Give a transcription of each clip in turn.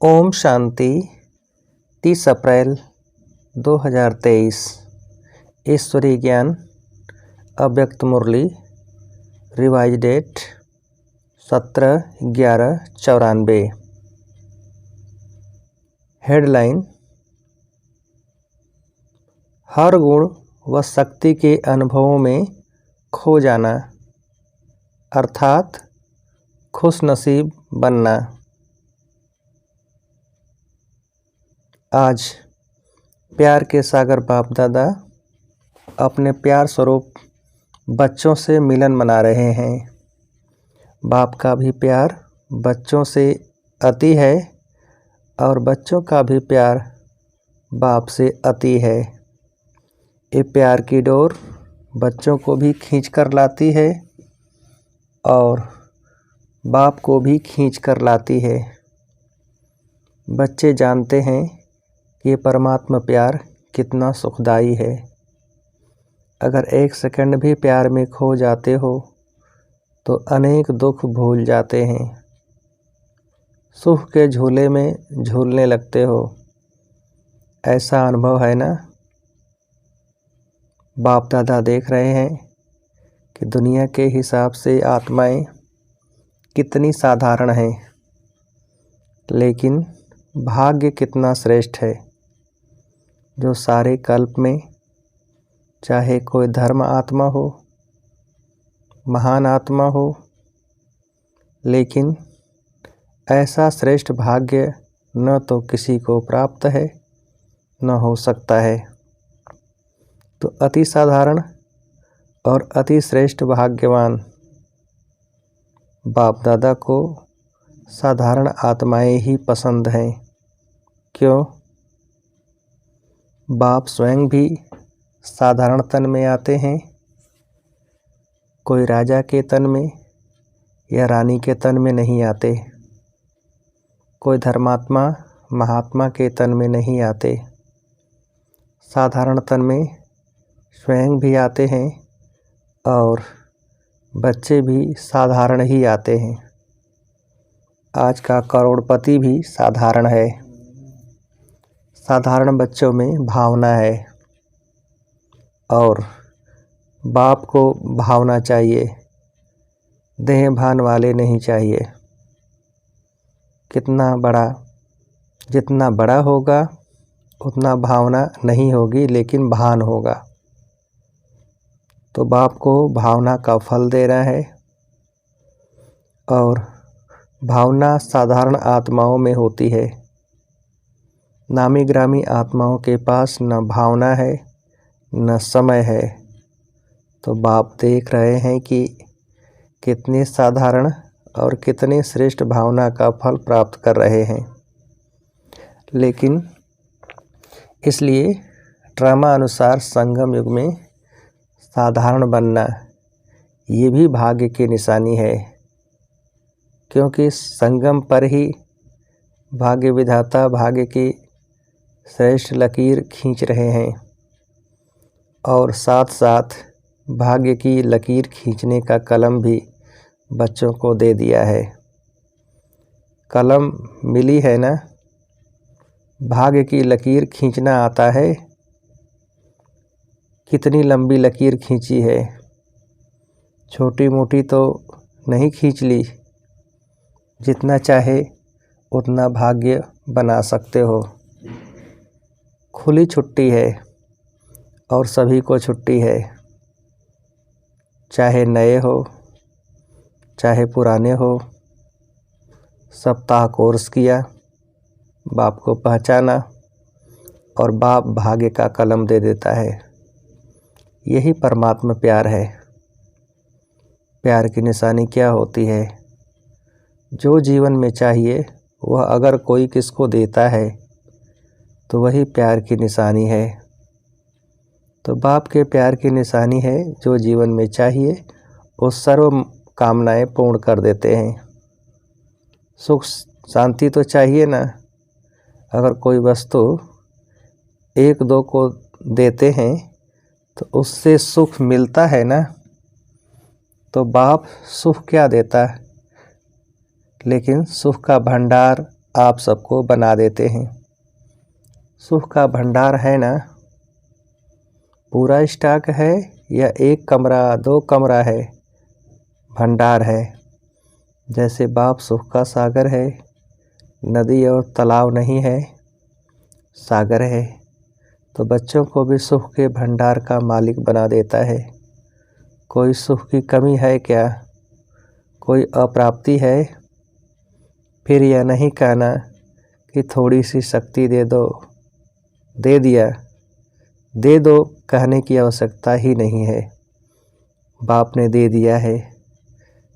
ओम शांति 30 अप्रैल 2023 ईश्वरीय ज्ञान अव्यक्त मुरली रिवाइज डेट 17/11/94। हेडलाइन: हर गुण व शक्ति के अनुभवों में खो जाना अर्थात खुशनसीब बनना। आज प्यार के सागर बाप दादा अपने प्यार स्वरूप बच्चों से मिलन मना रहे हैं। बाप का भी प्यार बच्चों से अति है और बच्चों का भी प्यार बाप से अति है। ये प्यार की डोर बच्चों को भी खींच कर लाती है और बाप को भी खींच कर लाती है। बच्चे जानते हैं कि परमात्मा प्यार कितना सुखदाई है। अगर एक सेकंड भी प्यार में खो जाते हो तो अनेक दुख भूल जाते हैं। सुख के झूले में झूलने लगते हो। ऐसा अनुभव है ना? बाप दादा देख रहे हैं कि दुनिया के हिसाब से आत्माएं कितनी साधारण हैं, लेकिन भाग्य कितना श्रेष्ठ है। जो सारे कल्प में चाहे कोई धर्म आत्मा हो, महान आत्मा हो, लेकिन ऐसा श्रेष्ठ भाग्य न तो किसी को प्राप्त है न हो सकता है। तो अति साधारण और अति श्रेष्ठ भाग्यवान बाप दादा को साधारण आत्माएं ही पसंद हैं। क्यों? बाप स्वयं भी साधारण तन में आते हैं। कोई राजा के तन में या रानी के तन में नहीं आते। कोई धर्मात्मा महात्मा के तन में नहीं आते। साधारण तन में स्वयं भी आते हैं और बच्चे भी साधारण ही आते हैं। आज का करोड़पति भी साधारण है। साधारण बच्चों में भावना है और बाप को भावना चाहिए, देह भान वाले नहीं चाहिए। जितना बड़ा होगा उतना भावना नहीं होगी, लेकिन भान होगा। तो बाप को भावना का फल देना है और भावना साधारण आत्माओं में होती है। नामी ग्रामी आत्माओं के पास न भावना है न समय है। तो बाप देख रहे हैं कि कितने साधारण और कितने श्रेष्ठ भावना का फल प्राप्त कर रहे हैं। लेकिन इसलिए ड्रामा अनुसार संगम युग में साधारण बनना ये भी भाग्य की निशानी है, क्योंकि संगम पर ही भाग्य विधाता भाग्य की श्रेष्ठ लकीर खींच रहे हैं और साथ साथ भाग्य की लकीर खींचने का कलम भी बच्चों को दे दिया है। कलम मिली है ना? भाग्य की लकीर खींचना आता है? कितनी लंबी लकीर खींची है। छोटी मोटी तो नहीं खींच ली। जितना चाहे उतना भाग्य बना सकते हो। खुली छुट्टी है और सभी को छुट्टी है। चाहे नए हो चाहे पुराने हो, सप्ताह कोर्स किया, बाप को पहचाना और बाप भाग्य का कलम दे देता है। यही परमात्मा प्यार है। प्यार की निशानी क्या होती है? जो जीवन में चाहिए वह अगर कोई किसको देता है तो वही प्यार की निशानी है। तो बाप के प्यार की निशानी है, जो जीवन में चाहिए वो सर्व कामनाएं पूर्ण कर देते हैं। सुख शांति तो चाहिए ना। अगर कोई वस्तु एक दो को देते हैं तो उससे सुख मिलता है ना। तो बाप सुख क्या देता है, लेकिन सुख का भंडार आप सबको बना देते हैं। सुख का भंडार है ना? पूरा स्टॉक है या 1 कमरा 2 कमरा है? भंडार है। जैसे बाप सुख का सागर है, नदी और तालाब नहीं है, सागर है, तो बच्चों को भी सुख के भंडार का मालिक बना देता है। कोई सुख की कमी है क्या? कोई अप्राप्ति है? फिर यह नहीं कहना कि थोड़ी सी शक्ति दे दो, दे दिया, दे दो कहने की आवश्यकता ही नहीं है। बाप ने दे दिया है,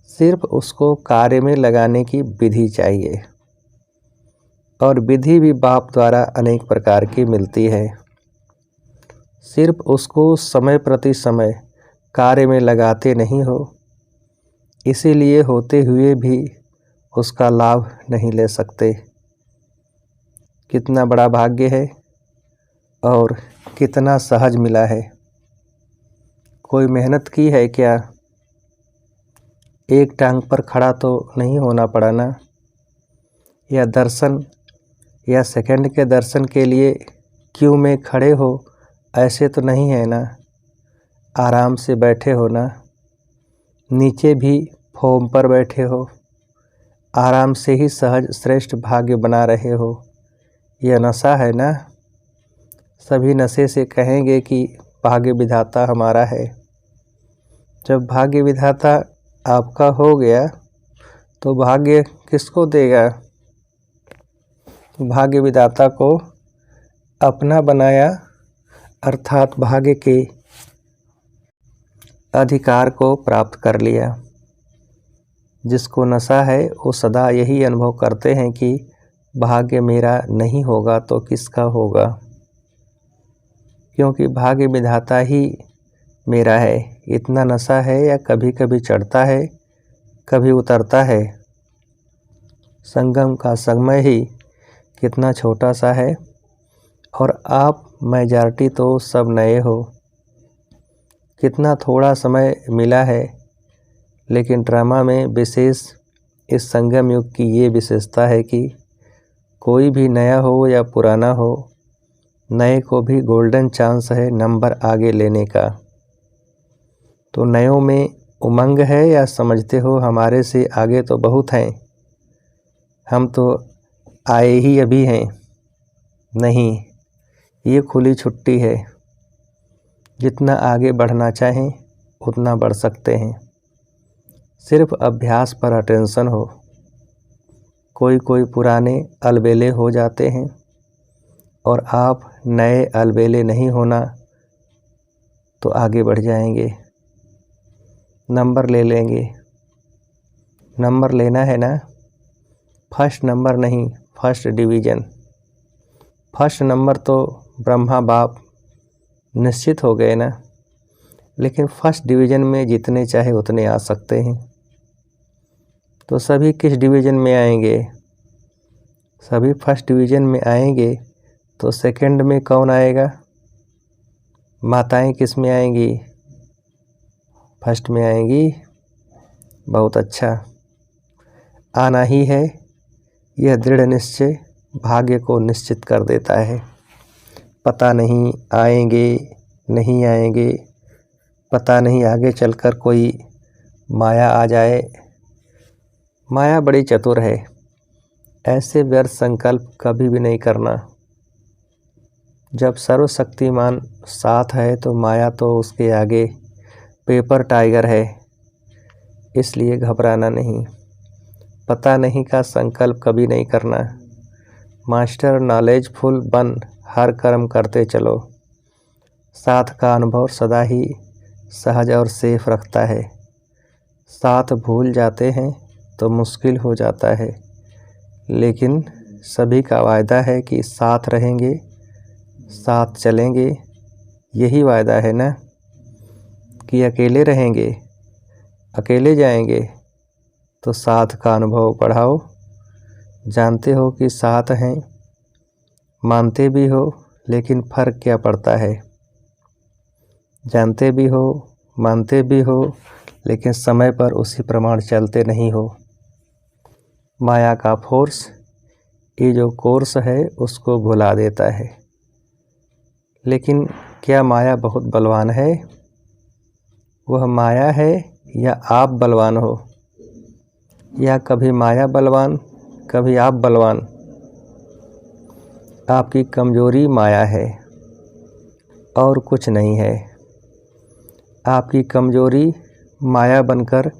सिर्फ उसको कार्य में लगाने की विधि चाहिए। और विधि भी बाप द्वारा अनेक प्रकार की मिलती है, सिर्फ उसको समय प्रति समय कार्य में लगाते नहीं हो, इसीलिए होते हुए भी उसका लाभ नहीं ले सकते। कितना बड़ा भाग्य है और कितना सहज मिला है। कोई मेहनत की है क्या? एक टांग पर खड़ा तो नहीं होना पड़ा ना? या दर्शन या सेकंड के दर्शन के लिए क्यों में खड़े हो, ऐसे तो नहीं है ना? आराम से बैठे हो ना? नीचे भी फॉर्म पर बैठे हो, आराम से ही सहज श्रेष्ठ भाग्य बना रहे हो। यह नशा है ना? सभी नशे से कहेंगे कि भाग्य विधाता हमारा है। जब भाग्य विधाता आपका हो गया तो भाग्य किसको देगा? भाग्य विधाता को अपना बनाया, अर्थात भाग्य के अधिकार को प्राप्त कर लिया। जिसको नशा है वो सदा यही अनुभव करते हैं कि भाग्य मेरा नहीं होगा तो किसका होगा, क्योंकि भाग्य विधाता ही मेरा है। इतना नशा है या कभी कभी चढ़ता है, कभी उतरता है। संगम का समय ही कितना छोटा सा है और आप मेजॉरिटी तो सब नए हो। कितना थोड़ा समय मिला है, लेकिन ड्रामा में विशेष इस संगम युग की ये विशेषता है कि कोई भी नया हो या पुराना हो, नए को भी गोल्डन चांस है नंबर आगे लेने का। तो नयों में उमंग है या समझते हो हमारे से आगे तो बहुत हैं, हम तो आए ही अभी हैं? नहीं, ये खुली छुट्टी है। जितना आगे बढ़ना चाहें उतना बढ़ सकते हैं, सिर्फ अभ्यास पर अटेंशन हो। कोई कोई पुराने अलबेले हो जाते हैं और आप नए अलबेले नहीं होना तो आगे बढ़ जाएंगे, नंबर ले लेंगे। नंबर लेना है ना? फर्स्ट नंबर नहीं, फर्स्ट डिवीज़न। फर्स्ट नंबर तो ब्रह्मा बाप निश्चित हो गए ना, लेकिन फर्स्ट डिवीज़न में जितने चाहे उतने आ सकते हैं। तो सभी किस डिवीज़न में आएंगे? सभी फर्स्ट डिवीज़न में आएंगे तो सेकंड में कौन आएगा? माताएं किस में आएंगी? फर्स्ट में आएंगी। बहुत अच्छा, आना ही है। यह दृढ़ निश्चय भाग्य को निश्चित कर देता है। पता नहीं आएंगे नहीं आएंगे, पता नहीं आगे चलकर कोई माया आ जाए। माया बड़ी चतुर है, ऐसे व्यर्थ संकल्प कभी भी नहीं करना। जब सर्वशक्तिमान साथ है तो माया तो उसके आगे पेपर टाइगर है, इसलिए घबराना नहीं। पता नहीं का संकल्प कभी नहीं करना। मास्टर नॉलेजफुल बन हर कर्म करते चलो। साथ का अनुभव सदा ही सहज और सेफ रखता है। साथ भूल जाते हैं तो मुश्किल हो जाता है, लेकिन सभी का वायदा है कि साथ रहेंगे, साथ चलेंगे। यही वायदा है ना कि अकेले रहेंगे, अकेले जाएंगे। तो साथ का अनुभव बढ़ाओ। जानते हो कि साथ हैं, मानते भी हो, लेकिन फ़र्क क्या पड़ता है? जानते भी हो, मानते भी हो, लेकिन समय पर उसी प्रमाण चलते नहीं हो। माया का फोर्स ये जो कोर्स है उसको भुला देता है। लेकिन क्या माया बहुत बलवान है? वह माया है या आप बलवान हो? या कभी माया बलवान, कभी आप बलवान? आपकी कमजोरी माया है और कुछ नहीं है। आपकी कमजोरी माया बनकर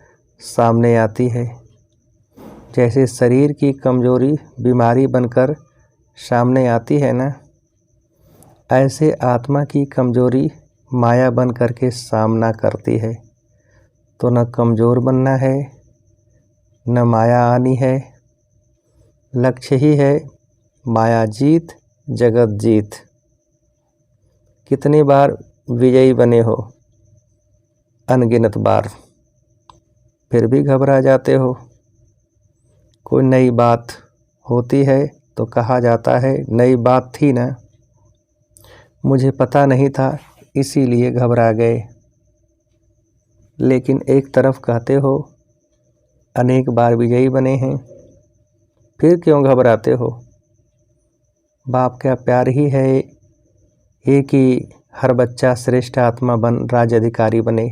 सामने आती है। जैसे शरीर की कमजोरी बीमारी बनकर सामने आती है ना, ऐसे आत्मा की कमजोरी माया बन कर के सामना करती है। तो न कमज़ोर बनना है, न माया आनी है। लक्ष्य ही है माया जीत, जगत जीत। कितनी बार विजयी बने हो? अनगिनत बार। फिर भी घबरा जाते हो। कोई नई बात होती है तो कहा जाता है नई बात थी ना, मुझे पता नहीं था इसीलिए घबरा गए। लेकिन एक तरफ कहते हो अनेक बार विजयी बने हैं, फिर क्यों घबराते हो? बाप का प्यार ही है ये कि हर बच्चा श्रेष्ठ आत्मा बन राज्य अधिकारी बने।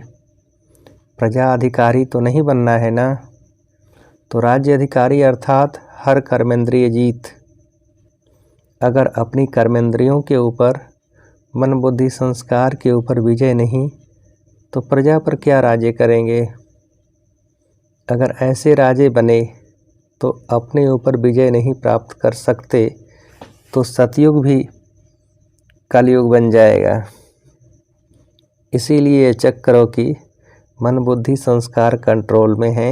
प्रजा अधिकारी तो नहीं बनना है ना। तो राज्य अधिकारी अर्थात हर कर्मेंद्रिय जीत। अगर अपनी कर्मेंद्रियों के ऊपर, मन बुद्धि संस्कार के ऊपर विजय नहीं तो प्रजा पर क्या राज्य करेंगे? अगर ऐसे राजे बने तो अपने ऊपर विजय नहीं प्राप्त कर सकते तो सतयुग भी कलयुग बन जाएगा। इसीलिए चेक करो कि मन बुद्धि संस्कार कंट्रोल में है।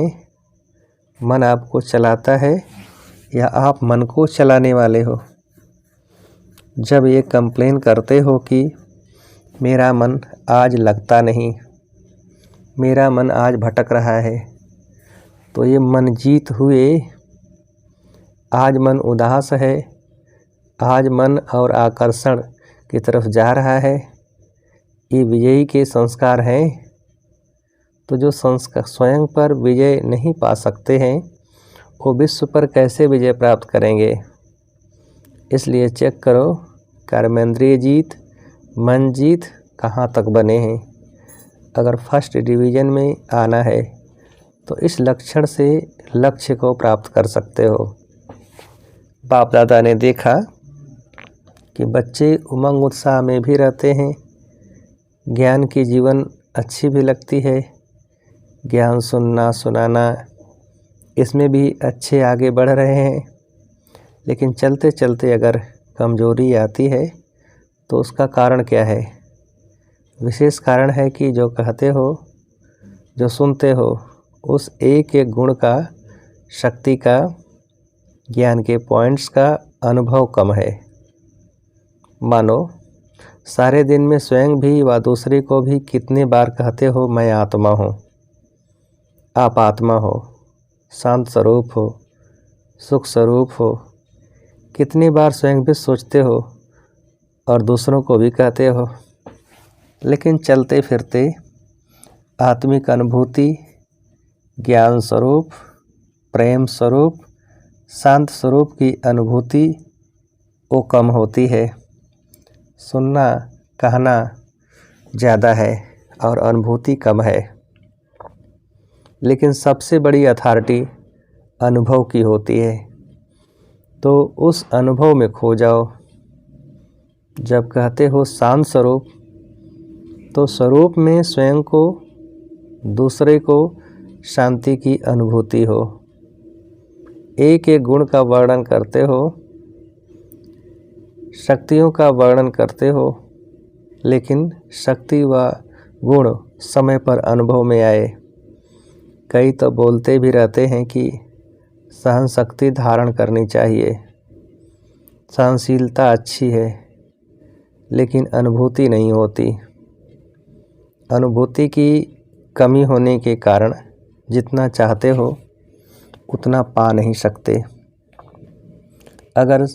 मन आपको चलाता है या आप मन को चलाने वाले हो? जब ये कंप्लेन करते हो कि मेरा मन आज लगता नहीं, मेरा मन आज भटक रहा है, तो ये मन जीत हुए। आज मन उदास है, आज मन और आकर्षण की तरफ जा रहा है, ये विजयी के संस्कार हैं। तो जो संस्कार स्वयं पर विजय नहीं पा सकते हैं वो विश्व पर कैसे विजय प्राप्त करेंगे? इसलिए चेक करो कर्मेंद्रिय जीत, मन जीत कहाँ तक बने हैं। अगर फर्स्ट डिवीज़न में आना है तो इस लक्षण से लक्ष्य को प्राप्त कर सकते हो। बाप दादा ने देखा कि बच्चे उमंग उत्साह में भी रहते हैं, ज्ञान की जीवन अच्छी भी लगती है, ज्ञान सुनना सुनाना इसमें भी अच्छे आगे बढ़ रहे हैं। लेकिन चलते चलते अगर कमजोरी आती है तो उसका कारण क्या है? विशेष कारण है कि जो कहते हो, जो सुनते हो, उस एक एक गुण का, शक्ति का, ज्ञान के पॉइंट्स का अनुभव कम है। मानो सारे दिन में स्वयं भी व दूसरे को भी कितने बार कहते हो मैं आत्मा हूँ, आप आत्मा हो, शांत स्वरूप हो, सुख स्वरूप हो। कितनी बार स्वयं भी सोचते हो और दूसरों को भी कहते हो। लेकिन चलते फिरते आत्मिक अनुभूति, ज्ञान स्वरूप, प्रेम स्वरूप, शांत स्वरूप की अनुभूति वो कम होती है। सुनना कहना ज़्यादा है और अनुभूति कम है। लेकिन सबसे बड़ी अथॉरिटी अनुभव की होती है, तो उस अनुभव में खो जाओ। जब कहते हो शांत स्वरूप, तो स्वरूप में स्वयं को, दूसरे को शांति की अनुभूति हो। एक एक गुण का वर्णन करते हो, शक्तियों का वर्णन करते हो, लेकिन शक्ति व गुण समय पर अनुभव में आए। कई तो बोलते भी रहते हैं कि सहन शक्ति धारण करनी चाहिए, सहनशीलता अच्छी है, लेकिन अनुभूति नहीं होती। अनुभूति की कमी होने के कारण जितना चाहते हो उतना पा नहीं सकते। अगर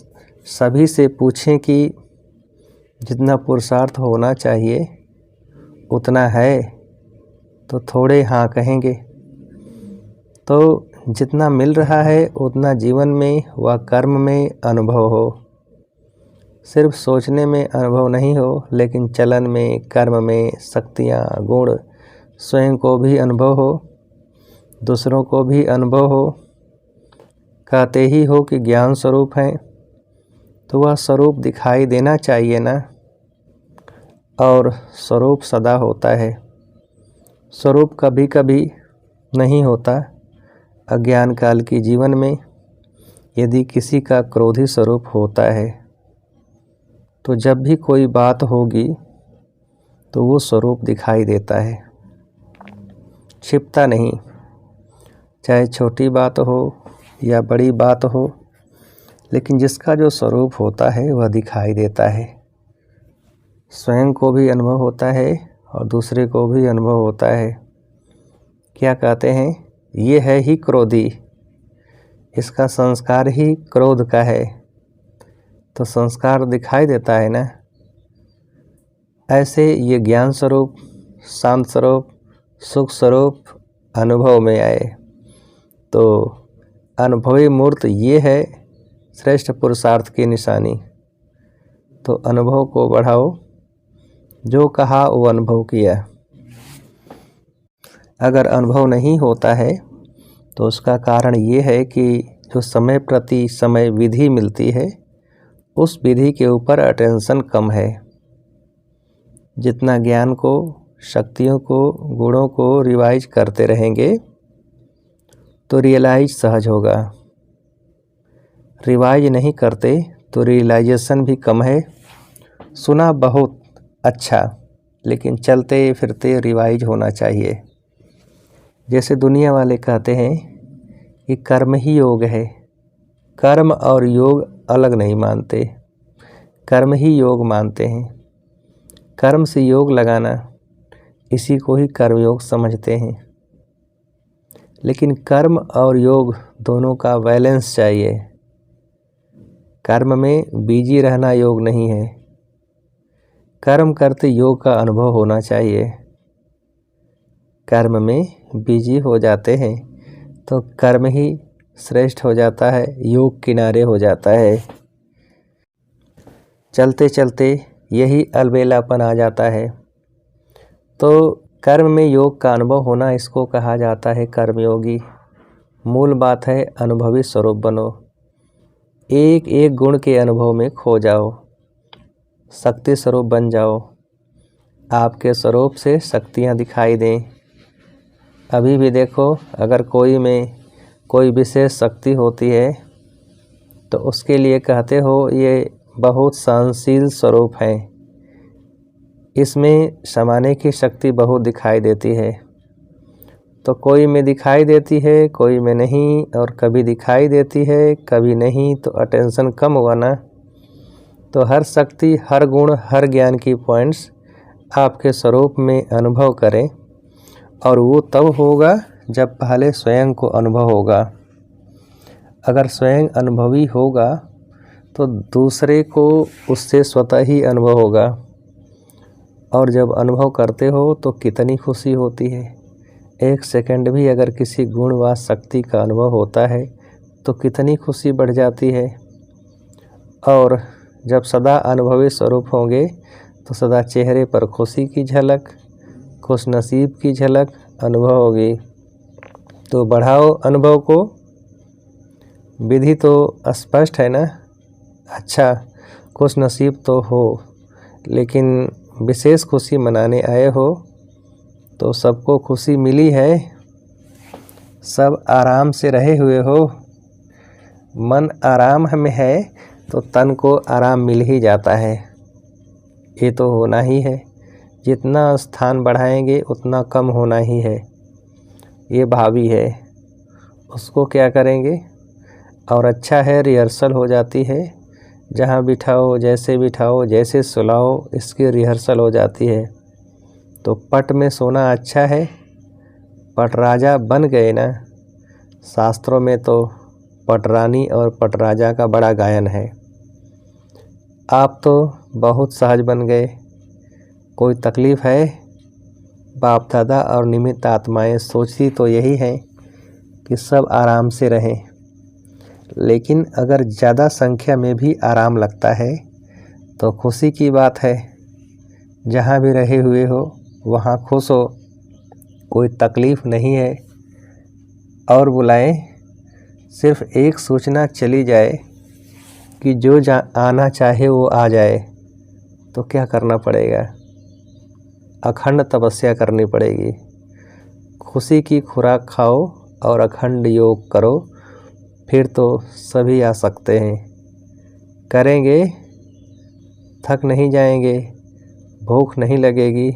सभी से पूछें कि जितना पुरुषार्थ होना चाहिए उतना है, तो थोड़े हाँ कहेंगे। तो जितना मिल रहा है उतना जीवन में व कर्म में अनुभव हो। सिर्फ सोचने में अनुभव नहीं हो, लेकिन चलन में, कर्म में, शक्तियाँ, गुण स्वयं को भी अनुभव हो, दूसरों को भी अनुभव हो। कहते ही हो कि ज्ञान स्वरूप हैं, तो वह स्वरूप दिखाई देना चाहिए ना। और स्वरूप सदा होता है, स्वरूप कभी कभी नहीं होता। अज्ञान काल के जीवन में यदि किसी का क्रोधी स्वरूप होता है, तो जब भी कोई बात होगी तो वो स्वरूप दिखाई देता है, छिपता नहीं। चाहे छोटी बात हो या बड़ी बात हो, लेकिन जिसका जो स्वरूप होता है वह दिखाई देता है। स्वयं को भी अनुभव होता है और दूसरे को भी अनुभव होता है। क्या कहते हैं, ये है ही क्रोधी, इसका संस्कार ही क्रोध का है, तो संस्कार दिखाई देता है ना। ऐसे ये ज्ञान स्वरूप, शांत स्वरूप, सुख स्वरूप अनुभव में आए, तो अनुभवी मूर्त ये है श्रेष्ठ पुरुषार्थ की निशानी। तो अनुभव को बढ़ाओ, जो कहा वो अनुभव किया। अगर अनुभव नहीं होता है तो उसका कारण ये है कि जो समय प्रति समय विधि मिलती है, उस विधि के ऊपर अटेंशन कम है। जितना ज्ञान को, शक्तियों को, गुणों को रिवाइज करते रहेंगे तो रियलाइज सहज होगा। रिवाइज नहीं करते तो रियलाइजेशन भी कम है। सुना बहुत अच्छा, लेकिन चलते फिरते रिवाइज होना चाहिए। जैसे दुनिया वाले कहते हैं कि कर्म ही योग है, कर्म और योग अलग नहीं मानते, कर्म ही योग मानते हैं। कर्म से योग लगाना, इसी को ही कर्मयोग समझते हैं। लेकिन कर्म और योग दोनों का बैलेंस चाहिए। कर्म में बिजी रहना योग नहीं है, कर्म करते योग का अनुभव होना चाहिए। कर्म में बिजी हो जाते हैं तो कर्म ही श्रेष्ठ हो जाता है, योग किनारे हो जाता है। चलते चलते यही अलबेलापन आ जाता है। तो कर्म में योग का अनुभव होना, इसको कहा जाता है कर्मयोगी। मूल बात है अनुभवी स्वरूप बनो, एक एक गुण के अनुभव में खो जाओ, शक्ति स्वरूप बन जाओ। आपके स्वरूप से शक्तियाँ दिखाई दें। अभी भी देखो, अगर कोई में कोई विशेष शक्ति होती है तो उसके लिए कहते हो ये बहुत सहनशील स्वरूप है, इसमें समाने की शक्ति बहुत दिखाई देती है। तो कोई में दिखाई देती है, कोई में नहीं, और कभी दिखाई देती है कभी नहीं, तो अटेंशन कम हुआ ना। तो हर शक्ति, हर गुण, हर ज्ञान की पॉइंट्स आपके स्वरूप में अनुभव करें, और वो तब होगा जब पहले स्वयं को अनुभव होगा। अगर स्वयं अनुभवी होगा तो दूसरे को उससे स्वतः ही अनुभव होगा। और जब अनुभव करते हो तो कितनी खुशी होती है। एक सेकंड भी अगर किसी गुण व शक्ति का अनुभव होता है तो कितनी खुशी बढ़ जाती है। और जब सदा अनुभवी स्वरूप होंगे तो सदा चेहरे पर खुशी की झलक, खुशनसीब की झलक अनुभव होगी। तो बढ़ाओ अनुभव को। विधि तो स्पष्ट है ना। अच्छा, खुशनसीब तो हो, लेकिन विशेष खुशी मनाने आए हो तो सबको खुशी मिली है, सब आराम से रहे हुए हो। मन आराम में है तो तन को आराम मिल ही जाता है, ये तो होना ही है। जितना स्थान बढ़ाएंगे उतना कम होना ही है, ये भावी है। उसको क्या करेंगे। और अच्छा है रिहर्सल हो जाती है, जहाँ बिठाओ, जैसे बिठाओ, जैसे सुलाओ, इसकी रिहर्सल हो जाती है। तो पट में सोना अच्छा है, पट राजा बन गए ना। शास्त्रों में तो पटरानी और पटराजा का बड़ा गायन है। आप तो बहुत सहज बन गए। कोई तकलीफ़ है। बाप दादा और निमित्त आत्माएं सोचती तो यही हैं कि सब आराम से रहें। लेकिन अगर ज़्यादा संख्या में भी आराम लगता है तो खुशी की बात है। जहाँ भी रहे हुए हो वहाँ खुश हो, कोई तकलीफ़ नहीं है। और बुलाएं, सिर्फ एक सूचना चली जाए कि जो आना चाहे वो आ जाए, तो क्या करना पड़ेगा? अखंड तपस्या करनी पड़ेगी। खुशी की खुराक खाओ और अखंड योग करो, फिर तो सभी आ सकते हैं। करेंगे, थक नहीं जाएंगे, भूख नहीं लगेगी।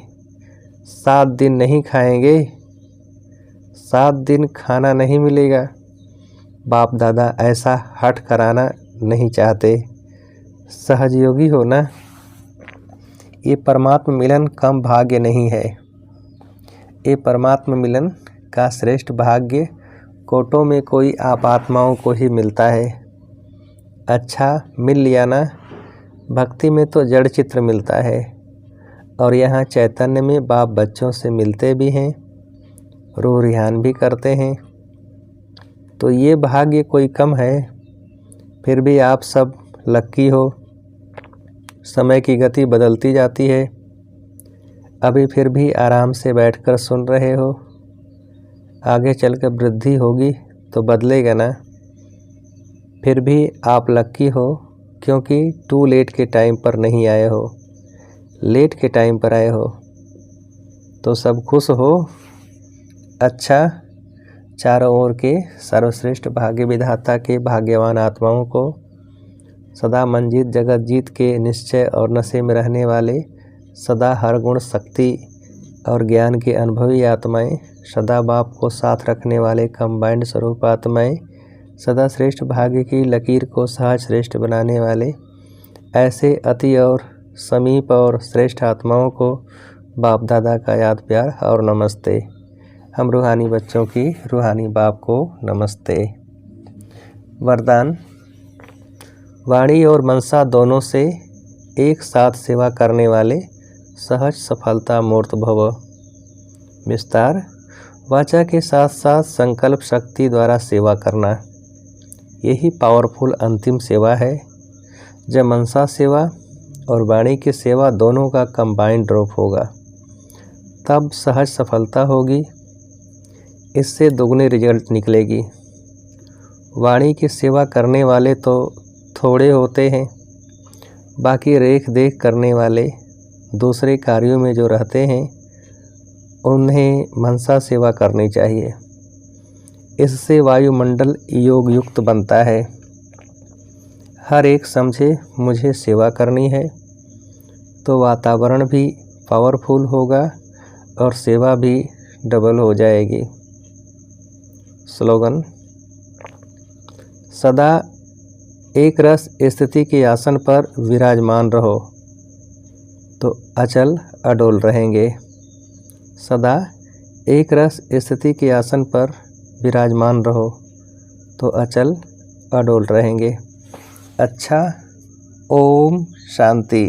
7 दिन नहीं खाएंगे, 7 दिन खाना नहीं मिलेगा। बाप दादा ऐसा हठ कराना नहीं चाहते। सहजयोगी हो ना। ये परमात्म मिलन कम भाग्य नहीं है। ये परमात्म मिलन का श्रेष्ठ भाग्य कोटों में कोई आपात्माओं को ही मिलता है। अच्छा, मिल लिया ना। भक्ति में तो जड़ चित्र मिलता है, और यहाँ चैतन्य में बाप बच्चों से मिलते भी हैं, रूह रिहान भी करते हैं। तो ये भाग्य कोई कम है? फिर भी आप सब लक्की हो। समय की गति बदलती जाती है। अभी फिर भी आराम से बैठकर सुन रहे हो। आगे चलकर वृद्धि होगी तो बदलेगा ना। फिर भी आप लक्की हो, क्योंकि टू लेट के टाइम पर नहीं आए हो, लेट के टाइम पर आए हो। तो सब खुश हो। अच्छा, चारों ओर के सर्वश्रेष्ठ भाग्य विधाता के भाग्यवान आत्माओं को, सदा मन जीत जगत जीत के निश्चय और नशे में रहने वाले, सदा हर गुण शक्ति और ज्ञान के अनुभवी आत्माएं, सदा बाप को साथ रखने वाले कंबाइंड स्वरूप आत्माएं, सदा श्रेष्ठ भाग्य की लकीर को सहज श्रेष्ठ बनाने वाले ऐसे अति और समीप और श्रेष्ठ आत्माओं को बाप दादा का याद प्यार और नमस्ते। हम रूहानी बच्चों की रूहानी बाप को नमस्ते। वरदान। वाणी और मनसा दोनों से एक साथ सेवा करने वाले सहज सफलता मूर्त भव। विस्तार। वाचा के साथ साथ संकल्प शक्ति द्वारा सेवा करना, यही पावरफुल अंतिम सेवा है। जब मनसा सेवा और वाणी की सेवा दोनों का कंबाइंड रूप होगा, तब सहज सफलता होगी। इससे दोगुनी रिजल्ट निकलेगी। वाणी की सेवा करने वाले तो थोड़े होते हैं, बाकी रेख देख करने वाले दूसरे कार्यों में जो रहते हैं, उन्हें मनसा सेवा करनी चाहिए। इससे वायुमंडल योग युक्त बनता है। हर एक समझे मुझे सेवा करनी है, तो वातावरण भी पावरफुल होगा और सेवा भी डबल हो जाएगी। स्लोगन। सदा एक रस स्थिति के आसन पर विराजमान रहो तो अचल अडोल रहेंगे। सदा एक रस स्थिति के आसन पर विराजमान रहो तो अचल अडोल रहेंगे। अच्छा, ओम शांति।